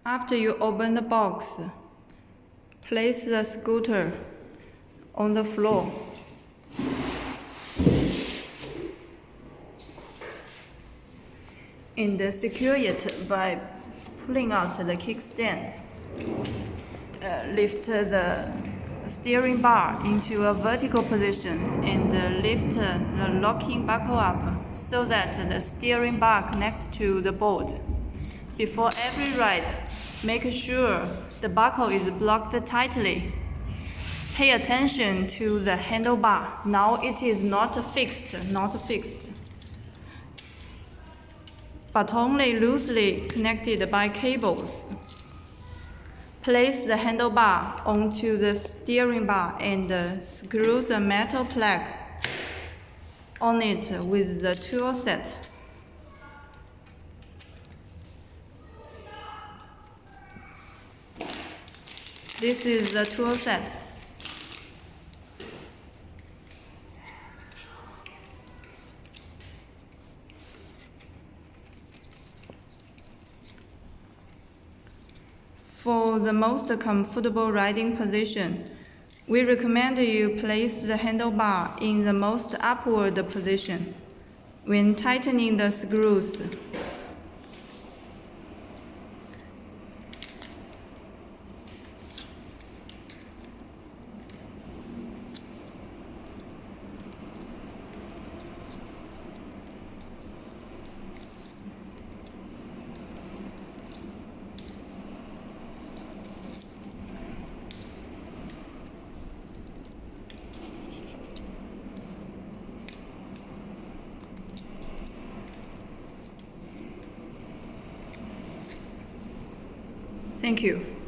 After you open the box, place the scooter on the floor. And secure it by pulling out the kickstand. Lift the steering bar into a vertical position and lift the locking buckle up so that the steering bar connects to the board. Before every ride, make sure the buckle is blocked tightly. Pay attention to the handlebar. Now it is not fixed, but only loosely connected by cables. Place the handlebar onto the steering bar and screw the metal plaque on it with the tool set. This is the tool set. For the most comfortable riding position, we recommend you place the handlebar in the most upward position when tightening the screws. Thank you.